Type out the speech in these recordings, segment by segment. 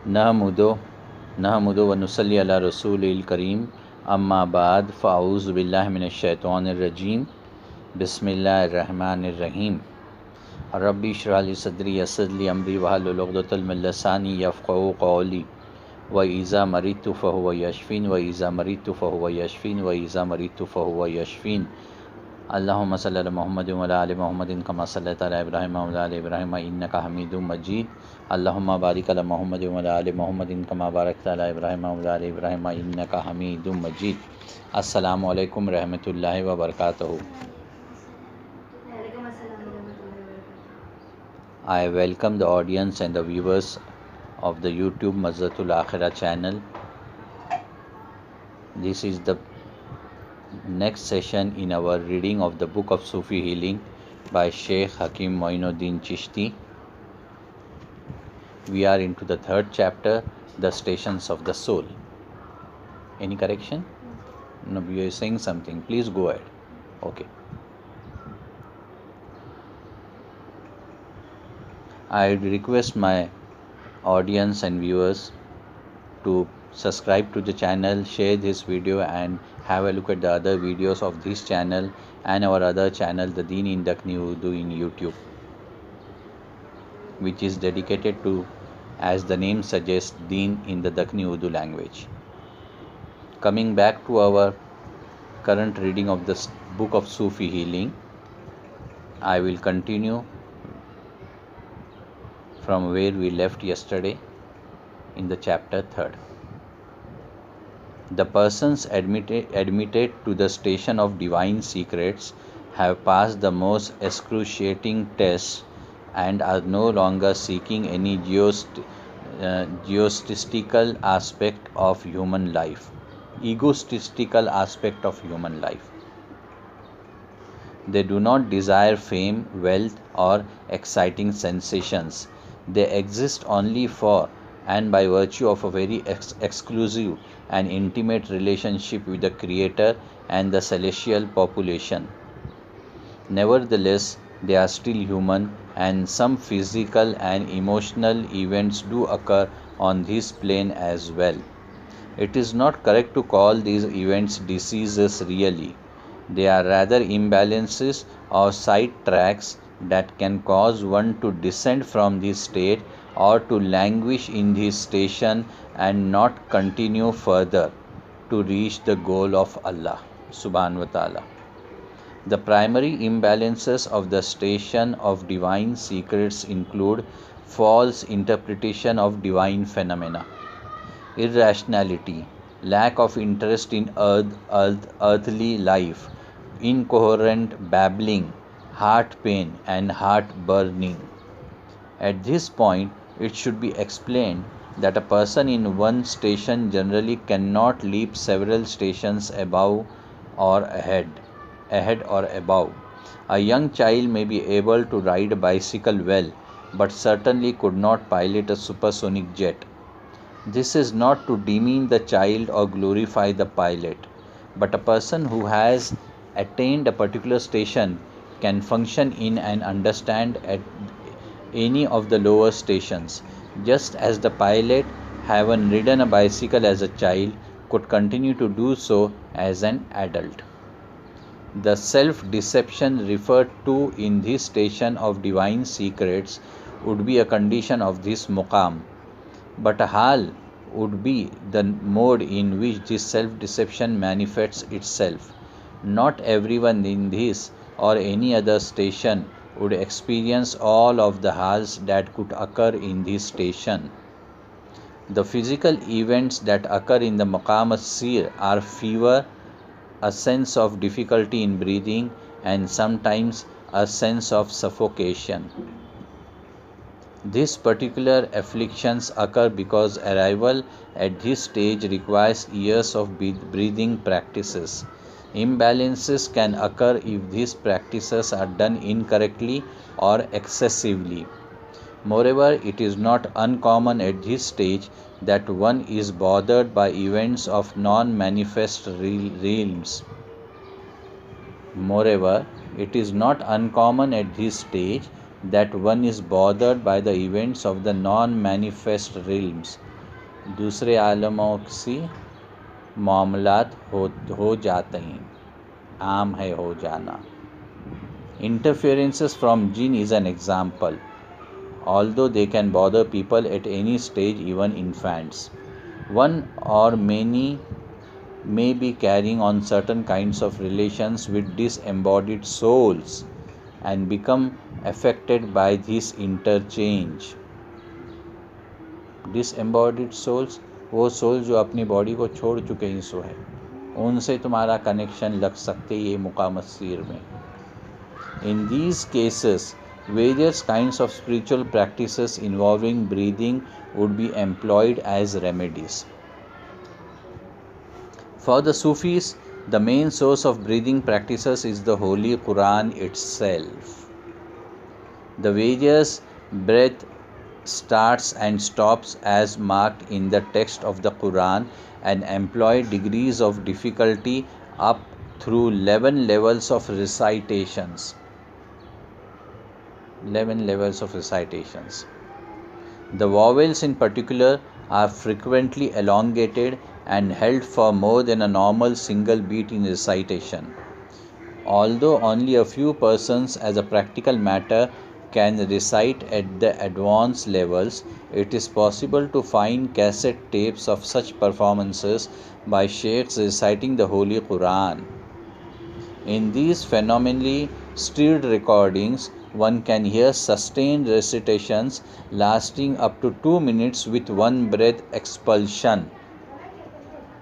नहमुदो व नुसल्ली अला रसूलिल करीम अम्मा बाद फ़ाऊज़ु बिल्लाहि मिनश शैतानिर रजीम बिस्मिल्लाहिर्रहमानिर्रहीम रब्बी इश्रह ली सदरी यस्सिर ली अमरी वहलुल उक़दतम मिन लिसानी यफ़क़हू क़ौली व इज़ा मरिज़्तु फ़हुव यशफ़ीन व इज़ा मरिज़्तु फ़हुव यशफ़ीन व इज़ा मरिज़्तु फ़हुव यशफ़ीन अल्लाहुम्मा सल्लि अला मुहम्मदिन व अला आलि मुहम्मदिन कमा सल्लैता अला इब्राहीम व अला आलि इब्राहीम इन्नका हमीदुम मजीद अल्लाहुम्मा बारिक अला मुहम्मदिन व अला आलि मुहम्मदिन कमा बारकता अला इब्राहीम व अला आलि इब्राहीम इन्नका हमीदुम मजीद। अस्सलामु अलैकुम रहमतुल्लाहि व बरकातहू। I welcome the audience and the viewers of the YouTube Mazzatul Akhirah channel. This is the next session in our reading of the book of Sufi Healing by Sheikh Hakim Moinuddin Chishti. We are into the third chapter, the stations of the soul. Any correction? No, you are saying something. Please go ahead. Okay. I request my audience and viewers to subscribe to the channel, share this video and have a look at the other videos of this channel and our other channel, the Deen in Dakhni Urdu in YouTube, which is dedicated to, as the name suggests, Deen in the Dakhni Urdu language. Coming back to our current reading of the book of Sufi Healing, I will continue from where we left yesterday in the chapter 3rd. The persons admitted to the station of divine secrets have passed the most excruciating tests and are no longer seeking any egotistical aspect of human life. They do not desire fame, wealth, or exciting sensations. They exist only for and by virtue of a very exclusive and intimate relationship with the Creator and the celestial population. Nevertheless, they are still human, and some physical and emotional events do occur on this plane as well. It is not correct to call these events diseases really. They are rather imbalances or side tracks that can cause one to descend from this state or to languish in this station and not continue further to reach the goal of Allah subhanahu wa ta'ala. The primary imbalances of the station of divine secrets include false interpretation of divine phenomena, irrationality, lack of interest in earthly life, incoherent babbling, heart pain and heart burning. At this point, it should be explained that a person in one station generally cannot leap several stations above or ahead or above. A young child may be able to ride a bicycle well, but certainly could not pilot a supersonic jet. This is not to demean the child or glorify the pilot, but a person who has attained a particular station can function in and understand at any of the lower stations, just as the pilot, having ridden a bicycle as a child, could continue to do so as an adult. The self-deception referred to in this station of divine secrets would be a condition of this muqam, but a hal would be the mode in which this self-deception manifests itself. Not everyone in this or any other station would experience all of the hals that could occur in this station. The physical events that occur in the maqam as-sir are fever, a sense of difficulty in breathing, and sometimes a sense of suffocation. These particular afflictions occur because arrival at this stage requires years of breathing practices. Imbalances can occur if these practices are done incorrectly or excessively. Moreover, it is not uncommon at this stage that one is bothered by events of non-manifest realms. Moreover, it is not uncommon at this stage that one is bothered by the events of the non-manifest realms. दूसरे आलमों से मामलात हो जाते हैं, आम है हो जाना. Interferences from jinn is an example, although they can bother people at any stage, even infants. One or many may be carrying on certain kinds of relations with disembodied souls and become affected by this interchange. Disembodied souls, वो soul जो अपनी body को छोड़ चुके हैं सो है, उनसे तुम्हारा कनेक्शन लग सकते ये मुकामसीर में. In these cases, various kinds of spiritual practices involving breathing would be employed as remedies. For the Sufis, the main source of breathing practices is the Holy Quran itself. The various breath starts and stops as marked in the text of the Quran and employ degrees of difficulty up through 11 levels of recitations. 11 levels of recitations. The vowels in particular are frequently elongated and held for more than a normal single beat in recitation. Although only a few persons as a practical matter can recite at the advanced levels, it is possible to find cassette tapes of such performances by sheikhs reciting the Holy Quran. In these phenomenally stirred recordings, one can hear sustained recitations lasting up to 2 minutes with one breath expulsion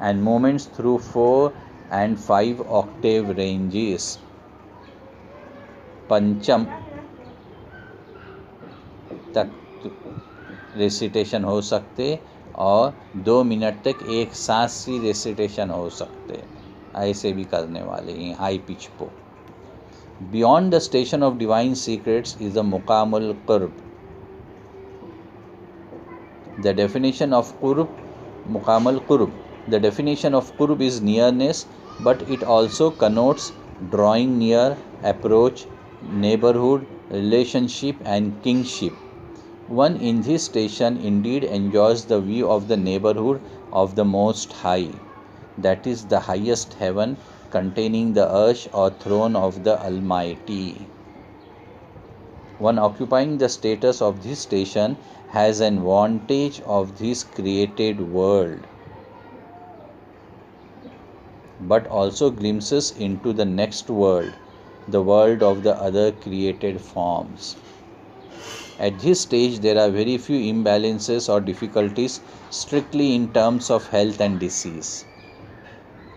and movements through 4 and 5 octave ranges. पंचम तक recitation हो सकते और 2 minute तक एक सांस सी recitation हो सकते, ऐसे भी करने वाले हैं हाई पिच पो. Beyond the station of divine secrets is the Muqamul Qurb. The definition of Qurb, Muqamul Qurb. The definition of Qurb is nearness, but it also connotes drawing near, approach, neighborhood, relationship, and kingship. One in this station indeed enjoys the view of the neighborhood of the Most High, that is the highest heaven containing the arsh or throne of the Almighty. One occupying the status of this station has an advantage of this created world, but also glimpses into the next world, the world of the other created forms. At this stage, there are very few imbalances or difficulties strictly in terms of health and disease.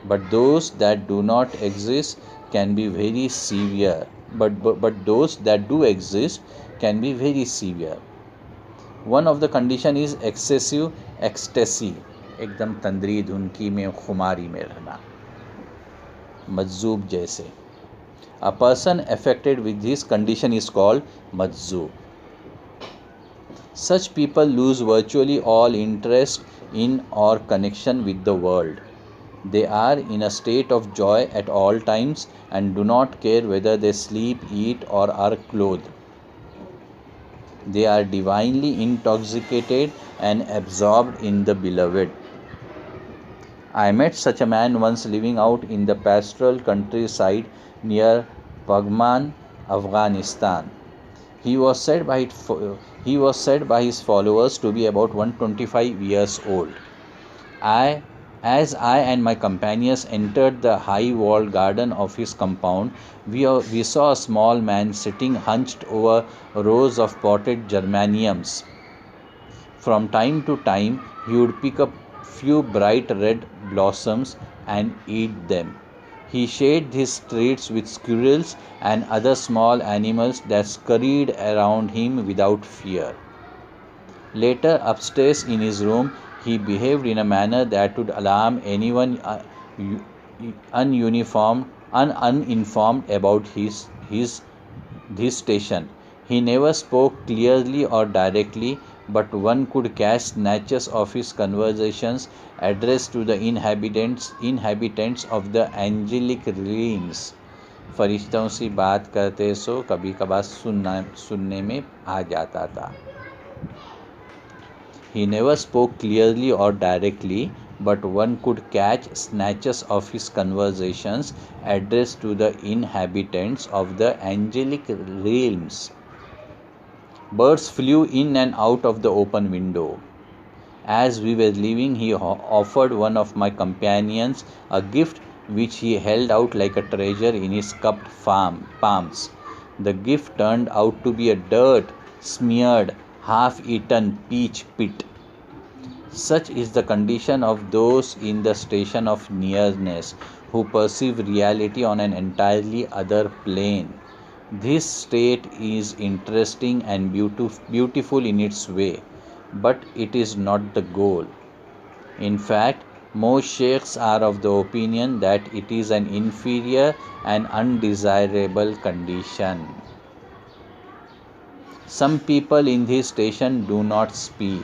But those that do not exist can be very severe. But those that do exist can be very severe. One of the condition is excessive ecstasy, एकदम तंद्री धुनकी में खुमारी में रहना, मज्जूब जैसे. A person affected with this condition is called majzub. Such people lose virtually all interest in or connection with the world. They are in a state of joy at all times and do not care whether they sleep, eat, or are clothed. They are divinely intoxicated and absorbed in the beloved. I met such a man once living out in the pastoral countryside near Pagman, Afghanistan. He was said by his followers to be about 125 years old. As I and my companions entered the high-walled garden of his compound, we saw a small man sitting hunched over rows of potted geraniums. From time to time, he would pick up few bright red blossoms and eat them. He shared his streets with squirrels and other small animals that scurried around him without fear. Later, upstairs in his room, he behaved in a manner that would alarm anyone uninformed about this station. He never spoke clearly or directly, but one could catch snatches of his conversations addressed to the inhabitants of the angelic realms. फरिश्तों से बात करते सो कभी कभार सुनने में आ जाता था. He never spoke clearly or directly, but one could catch snatches of his conversations addressed to the inhabitants of the angelic realms. Birds flew in and out of the open window. As we were leaving, he offered one of my companions a gift which he held out like a treasure in his cupped palms. The gift turned out to be a dirt smeared, half eaten peach pit. Such is the condition of those in the station of nearness who perceive reality on an entirely other plane. This state is interesting and beautiful in its way, but it is not the goal. In fact, most sheikhs are of the opinion that it is an inferior and undesirable condition. Some people in this station do not speak.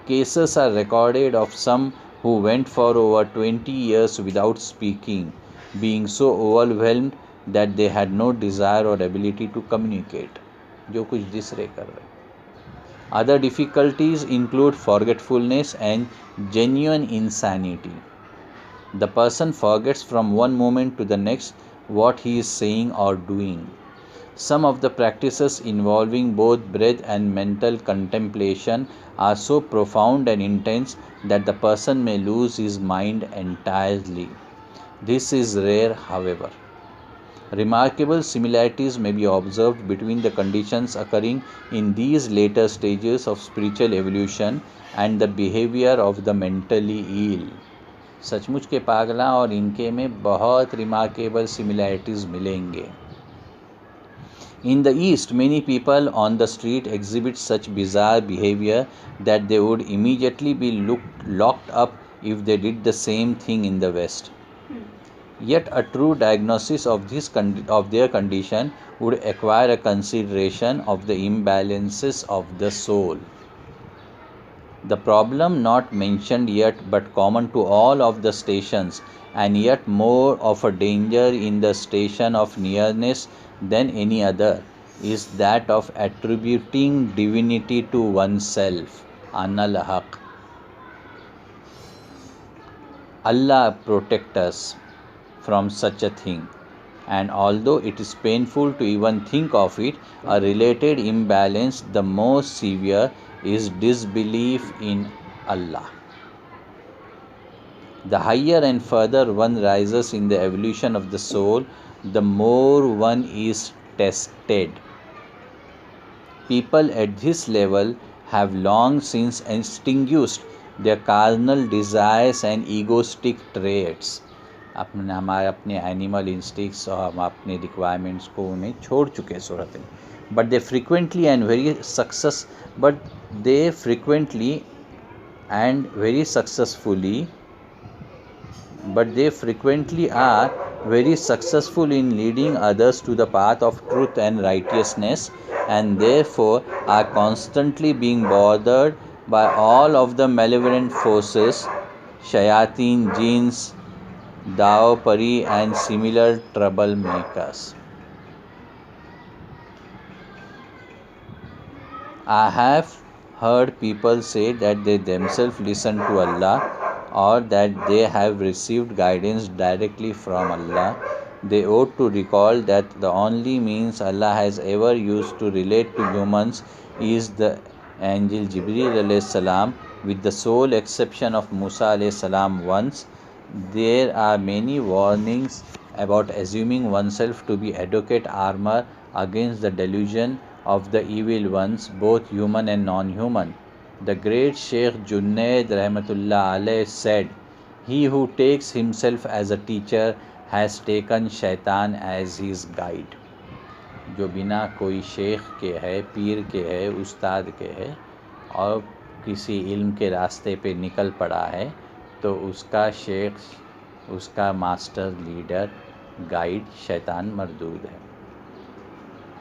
Cases are recorded of some who went for over 20 years without speaking, being so overwhelmed that they had no desire or ability to communicate. जो कुछ दूसरे कर रहे. Other difficulties include forgetfulness and genuine insanity. The person forgets from one moment to the next what he is saying or doing. Some of the practices involving both breath and mental contemplation are so profound and intense that the person may lose his mind entirely. This is rare, however. Remarkable similarities may be observed between the conditions occurring in these later stages of spiritual evolution and the behavior of the mentally ill. सचमुच के पागला और इनके में बहुत remarkable similarities मिलेंगे. In the East, many people on the street exhibit such bizarre behavior that they would immediately be locked up if they did the same thing in the West. Yet a true diagnosis of their condition would acquire a consideration of the imbalances of the soul. The problem not mentioned yet but common to all of the stations, and yet more of a danger in the station of nearness than any other, is that of attributing divinity to oneself. Anal Haq. Allah protect us from such a thing, and although it is painful to even think of it, a related imbalance, the most severe, is disbelief in Allah. The higher and further one rises in the evolution of the soul, the more one is tested. People at this level have long since extinguished their carnal desires and egoistic traits. हमारे अपने animal इंस्टिक्ट्स और हम अपने requirements को उन्हें छोड़ चुके सूरत में. But they frequently and very successfully but they frequently are very successful in leading others to the path of truth and righteousness, and therefore are constantly being bothered by all of the malevolent forces, shayateen, jinns, dao pari and similar troublemakers. I have heard people say that they themselves listen to Allah, or that they have received guidance directly from Allah. They ought to recall that the only means Allah has ever used to relate to humans is the angel Jibreel alayhi salam, with the sole exception of Musa alayhi salam once. There are many warnings about assuming oneself to be adequate armor against the delusion of the evil ones, both human and non-human. The great Sheikh Junaid Rahmatullah Alayh said, "He who takes himself as a teacher has taken shaitan as his guide." जो बिना कोई शेख के है, पीर के है, उस्ताद के है और किसी इल्म के रास्ते पे निकल पड़ा है, तो उसका शेख, उसका मास्टर, लीडर, गाइड शैतान मरदूद है.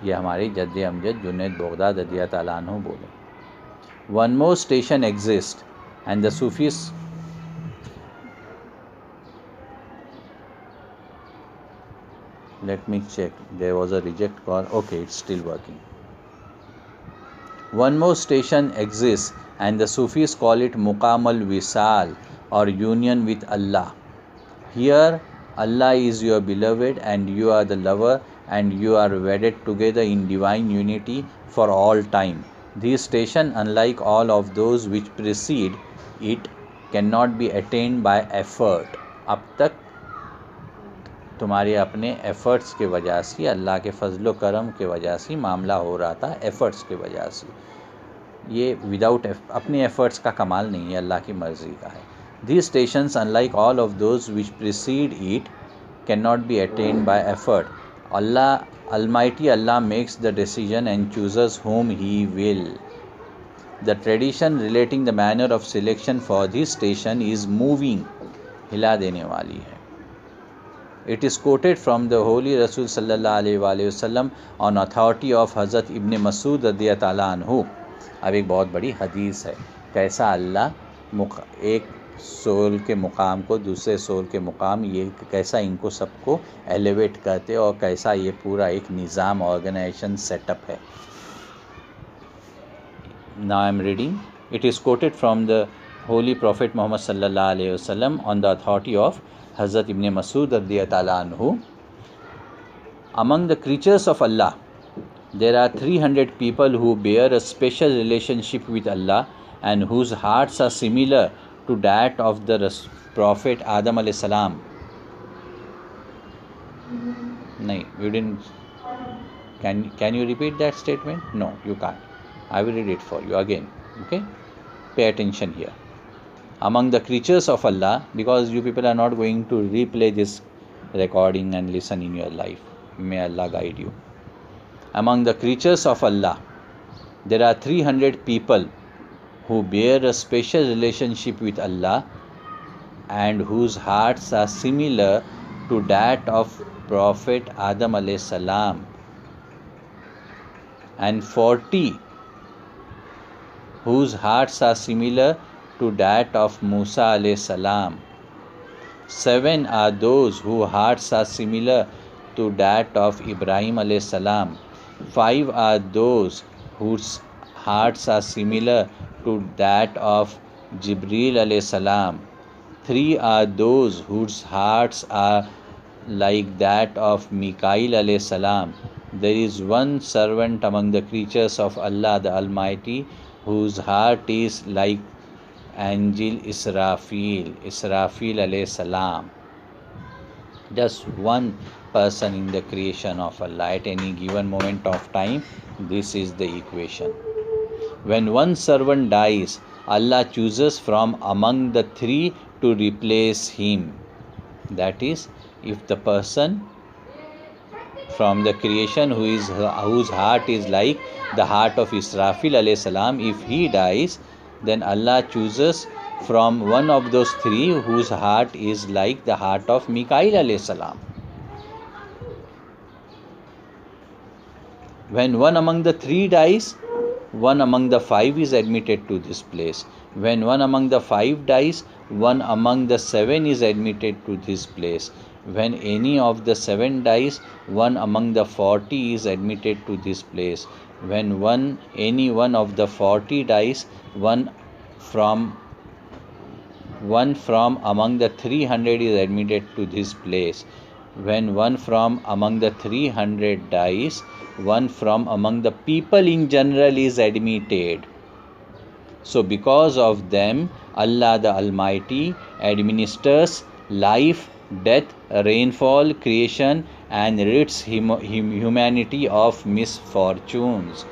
ये हमारे जद्द अमजद जुनैद बगदाद रज़ियल्लाहु ताला अन्हु बोले. One more station exists, and the Let me check. There was a reject call. Okay, it's still working. One more station exists, and the Sufis call it Muqam al-Wisal, or union with Allah. Here, Allah is your beloved, and you are the lover, and you are wedded together in divine unity for all time. This station, unlike all of those which precede it, cannot be attained by effort. अब तक तुम्हारे अपने efforts के वजह से, अल्लाह के फजलो करम के वजह से मामला हो रहा था, एफ़र्ट्स के वजह से। ये विदाउट अपने एफ़र्ट्स का कमाल नहीं है, अल्लाह की मर्ज़ी का है। These stations, unlike all of those which precede it, cannot be attained by effort. Allah, Almighty Allah makes the decision and chooses whom He will. The tradition relating the manner of selection for this station is moving, हिला देने वाली है. It is quoted from the Holy Rasul sallallahu alaihi wasallam on authority of Hazrat Ibn Masud radiyallahu ta'ala anhu. अब एक बहुत बड़ी हदीस है, कैसा अल्लाह एक सोल के मुकाम को दूसरे सोल के मुकाम, ये कैसा इनको सबको एलिवेट करते और कैसा ये पूरा एक निज़ाम ऑर्गेनाइजेशन सेटअप है. Now I am reading. It is quoted from the Holy Prophet Muhammad sallallahu alaihi wasallam on the authority of Hazrat Ibn Masud radiyallahu ta'ala anhu. Among the creatures of Allah, there are 300 people who bear a special relationship with Allah and whose hearts are similar to that of the Prophet Adam alayhi salam. No, you didn't. Can you repeat that statement? No, you can't. I will read it for you again. Okay? Pay attention here. Among the creatures of Allah, because you people are not going to replay this recording and listen in your life. May Allah guide you. Among the creatures of Allah, there are 300 people who bear a special relationship with Allah and whose hearts are similar to that of Prophet Adam alayhi salam, and 40 whose hearts are similar to that of Musa alayhi salam. 7 are those whose hearts are similar to that of Ibrahim alayhi salam. 5 are those whose hearts are similar to that of Jibreel alayhi salam. 3 are those whose hearts are like that of Mikail alayhi salam. There is one servant among the creatures of Allah the Almighty whose heart is like angel Israfil alayhi salam. Just one person in the creation of Allah at any given moment of time. This is the equation. When one servant dies, Allah chooses from among the 3 to replace him. That is, if the person from the creation whose heart is like the heart of Israfil alayhi salam, if he dies, then Allah chooses from one of those 3 whose heart is like the heart of Mikail alayhi salam. When one among the 3 dies, one among the 5 is admitted to this place. When one among the 5 dies, one among the 7 is admitted to this place. When any of the 7 dies, one among the 40 is admitted to this place. When any one of the 40 dies, one from among the 300 is admitted to this place. When one from among the 300 dies, one from among the people in general is admitted. So because of them, Allah the Almighty administers life, death, rainfall, creation and rids humanity of misfortunes.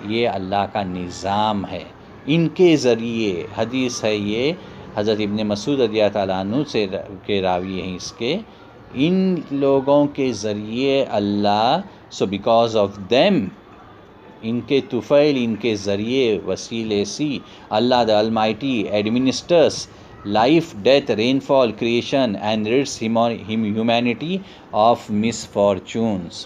ये अल्लाह का निज़ाम है. इनके ज़रिए हदीस है, ये हज़रत इब्न मसूद रज़ियल्लाहु ताला अन्हु से के रावी हैं इसके, इन लोगों के ज़रिए Allah, so because of them, इनके तुफ़ैल, इनके ज़रिए वसीले सी, Allah the almighty administers life, death, rainfall, creation and rids humanity of misfortunes.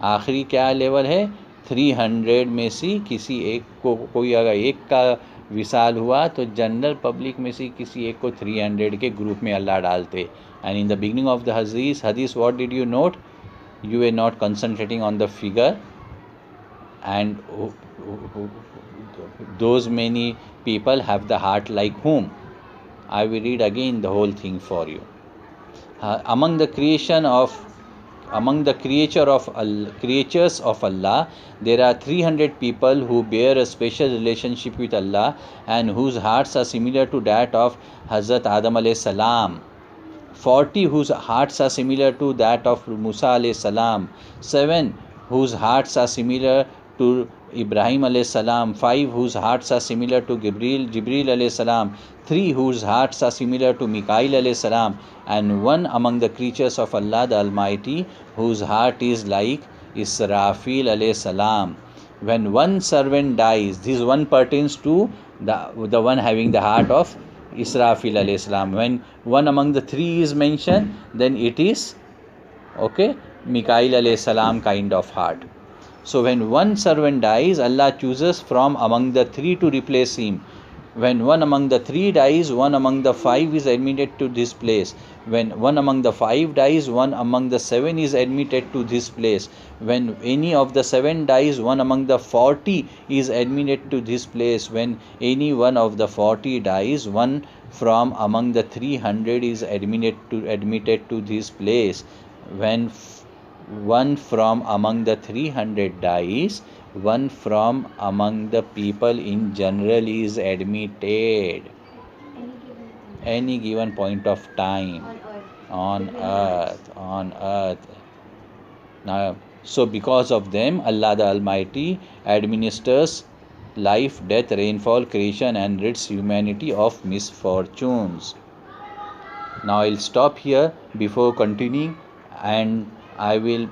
आखिरी क्या लेवल है? 300 में से किसी एक को, कोई अगर एक का विसाल हुआ तो जनरल पब्लिक में से किसी एक को 300 के ग्रुप में अल्लाह डालते. And in the beginning of the हदीस what did you note? You were not concentrating on the figure, and those many people have the heart like whom? I will read again the whole thing for you. Among the creatures of Allah, there are 300 people who bear a special relationship with Allah and whose hearts are similar to that of Hazrat Adam alayhi salam. 40 whose hearts are similar to that of Musa alayhi salam, 7 whose hearts are similar to Ibrahim alayhi salam, 5 whose hearts are similar to Jibril alayhi salam, 3 whose hearts are similar to Mikail alayhi salam, and 1 among the creatures of Allah the Almighty whose heart is like Israfil alayhi salam. When one servant dies, this one pertains to the one having the heart of Israfil alayhi salam. When one among the 3 is mentioned, then it is Mikail alayhi salam kind of heart. So when one servant dies, Allah chooses from among the 3 to replace him. When one among the 3 dies, one among the 5 is admitted to this place. When one among the 5 dies, one among the 7 is admitted to this place. When any of the 7 dies, one among the 40 is admitted to this place. When any one of the 40 dies, one from among the 300 is admitted to this place. When one from among the 300 dies, one from among the people in general is admitted. Any given point of time on earth. Now, so because of them, Allah the Almighty administers life, death, rainfall, creation, and rids humanity of misfortunes. Now I'll stop here before continuing, and I will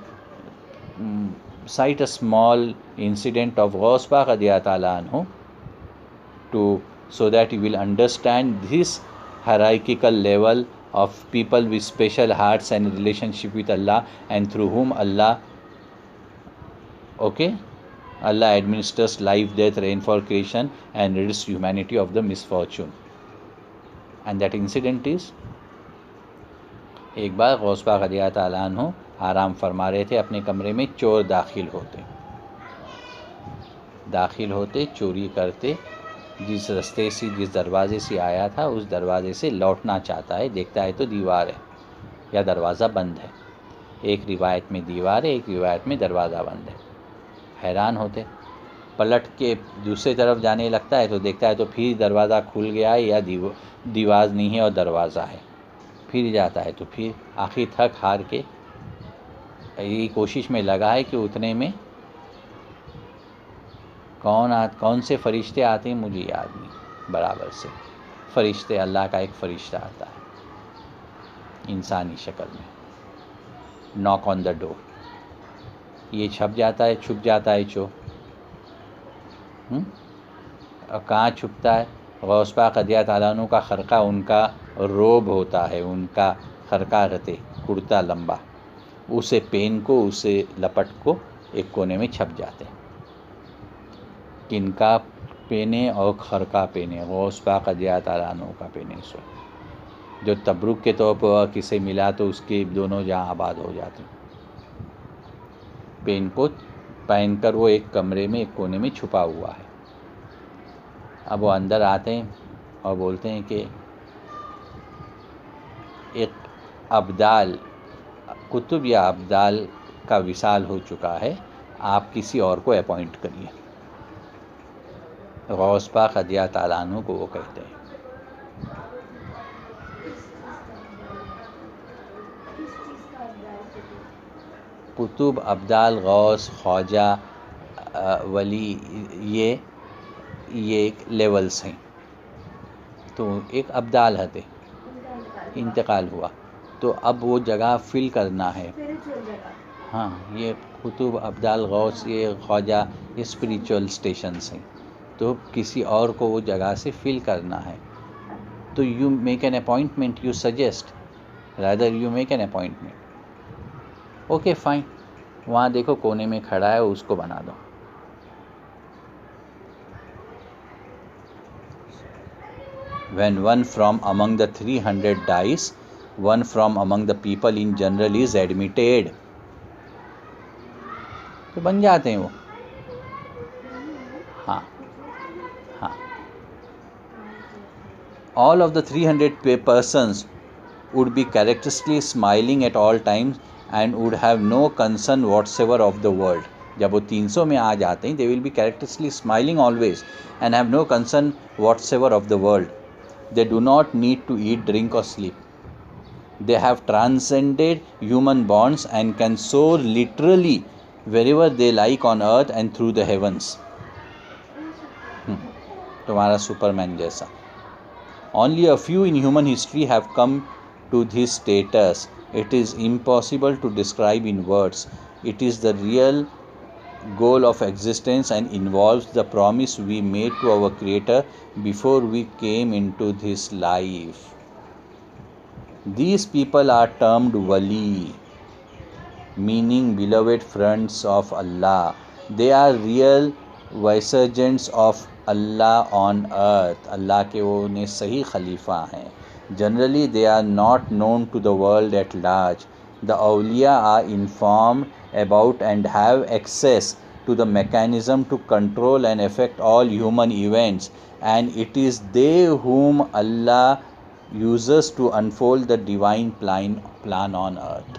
cite a small incident of Ghaus Pak radiyallahu ta'ala anhu so that you will understand this hierarchical level of people with special hearts and relationship with Allah, and through whom Allah administers life, death, rainfall, creation, and rids humanity of the misfortune. And that incident is, एक बार गौस पाक रज़ियल्लाहु ताला अन्हु आराम फरमा रहे थे अपने कमरे में. चोर दाखिल होते चोरी करते. जिस रास्ते से, जिस दरवाज़े से आया था उस दरवाज़े से लौटना चाहता है. देखता है तो दीवार है या दरवाज़ा बंद है. एक रिवायत में दीवार है, एक रिवायत में दरवाज़ा बंद है. हैरान होते, पलट के दूसरे तरफ जाने लगता है तो देखता है तो फिर दरवाज़ा खुल गया है या दीवार नहीं है और दरवाज़ा है. फिर जाता है तो फिर आखिर थक हार के ये कोशिश में लगा है कि उतने में कौन से फरिश्ते आते हैं मुझे याद नहीं बराबर से. फरिश्ते, अल्लाह का एक फरिश्ता आता है इंसानी शक्ल में. Knock on the door. ये छुप जाता है चोर. और कहाँ छुपता है? गौस पाक रज़ियल्लाहु ताला अन्हु का खरका, उनका रोब होता है, उनका खरका रहते, कुर्ता लंबा, उसे पेन को, उसे लपट को एक कोने में छप जाते. किनका पेने और खरका पेने? गौस पाक रज़ियल्लाहु ताला अन्हु का पेने. सो जो तबरुक के तौर पर किसे मिला तो उसके दोनों जहाँ आबाद हो जाते. पेन को पहनकर वो एक कमरे में एक कोने में छुपा हुआ है. अब वो अंदर आते हैं और बोलते हैं कि एक अब्दाल, कुतुब या अब्दाल का विसाल हो चुका है, आप किसी और को अपॉइंट करिए. गौस पाक रज़ियल्लाहु ताला अन्हु को वो कहते हैं. कुतुब, अब्दाल, गौस, ख्वाजा, वली, ये एक लेवल्स हैं. तो एक अब्दाल हते, इंतकाल हुआ तो अब वो जगह फिल करना है. हाँ, ये कुतुब, अब्दाल, गौस, ये ख्वाजा, ये स्पिरिचुअल स्टेशंस हैं. तो किसी और को वो जगह से फिल करना है. तो you make an appointment, you suggest, rather you make an appointment. Okay fine, वहाँ देखो कोने में खड़ा है, उसको बना दो. When one from among the 300 dies, one from among the people in general is admitted. तो बन जाते हैं वो. हाँ हाँ. All of the 300 persons would be characteristically smiling at all times and would have no concern whatsoever of the world. जब वो 300 में आ जाते हैं, they will be characteristically smiling always and have no concern whatsoever of the world. They do not need to eat, drink or sleep. They have transcended human bonds and can soar literally wherever they like on earth and through the heavens. तुम्हारा Superman जैसा. Only a few in human history have come to this status. It is impossible to describe in words. It is the real goal of existence and involves the promise we made to our Creator before we came into this life. These people are termed wali, meaning beloved friends of Allah. They are real vicegerents of Allah on earth. Allah के वो ने सही खलीफा हैं. Generally they are not known to the world at large. The awliya are informed about and have access to the mechanism to control and affect all human events, and it is they whom Allah uses to unfold the divine plan on earth.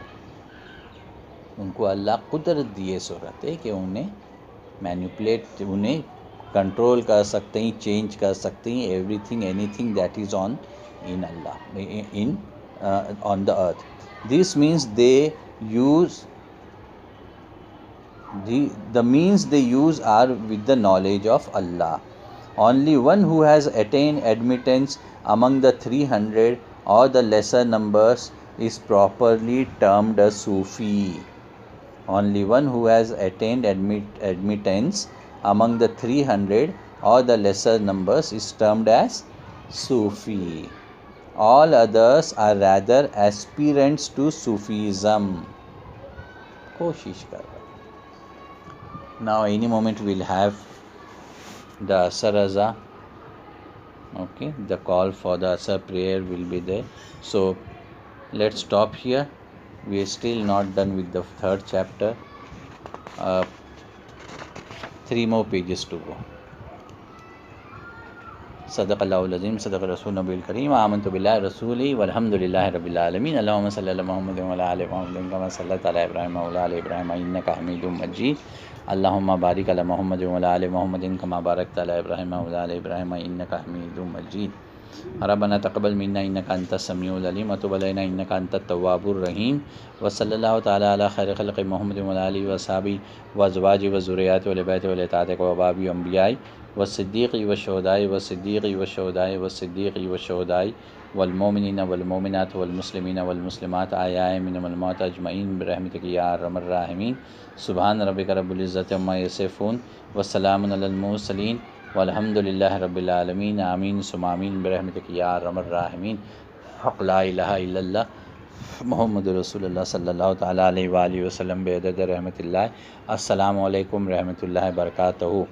उनको अल्लाह कुदरत दिए सूरत है कि उन्हें manipulate, उन्हें control कर सकते हैं, चेंज कर सकते हैं, everything anything that is on in Allah in on the earth. This means they use the means they use are with the knowledge of Allah. Only one who has attained admittance among the 300 or the lesser numbers is properly termed a Sufi. Only one who has attained admittance among the 300 or the lesser numbers is termed as Sufi. All others are rather aspirants to Sufism. कोशिश कर. Now any moment we'll have the Asar Aza. Okay, the call for the Asar prayer will be there. So let's stop here. We are still not done with the third chapter. 3 more pages to go. सदक़ल्लाहुल अज़ीम, सदक़ रसूल नबील करीम, आमन्तु बिल्लाहि रसूली वल्हम्दुलिल्लाहि रब्बिल आलमीन। अल्लाहुम्मा सल्लि अला मुहम्मद व अला आलि मुहम्मद कमा सल्लैता अला इब्राहीम व अला आलि इब्राहीम इन्नका हमीदुम मजीद। अल्लाहुम्मा बारिक अला मुहम्मद व अला आलि मुहम्मद कमा बारकता अला इब्राहीम व अला आलि इब्राहीम इन्नका हमीदुम मजीद। रब्बना तक़ब्बल मिन्ना इन्नका अंतस समीउल अलीम व तुब अलैना इन्नका अंतत तव्वाबुर रहीम। व सल्लल्लाहु तआला अला खैरि खल्क़ि मुहम्मद व अला आलिहि व अस्हाबिहि व अज़वाजिहि व ज़ुर्रिय्यातिहि व अहलि बैतिहि व अतातिहि व अबाबि अंबियाई व सिद्दीक़ी व शुहदाई व सिद्दीक़ी व शुहदाई व सिद्दीक़ी व शुहदाई वल मोमिनीना वल मोमिनात वल मुस्लिमीना वल मुस्लिमात आयाए मिनल मौत अजमईन बिरहमतिक या अरहमर राहिमीन। सुभान रब्बिका रब्बिल इज़्ज़ति अम्मा यसिफ़ून व सलामुन अलल मुरसलीन वल्हम्दुलिल्लाहि रब्बिल आलमीन। आमीन सुम्मा आमीन बिरहमतिक या अरहमर राहिमीन। हक़ ला इलाहा इल्लल्लाह मुहम्मदुर रसूलुल्लाह सल्लल्लाहु तआला अलैहि व आलिहि वसल्लम बेअदद रहमतिल्लाह। अस्सलामु अलैकुम रहमतुल्लाहि व बरकातहू।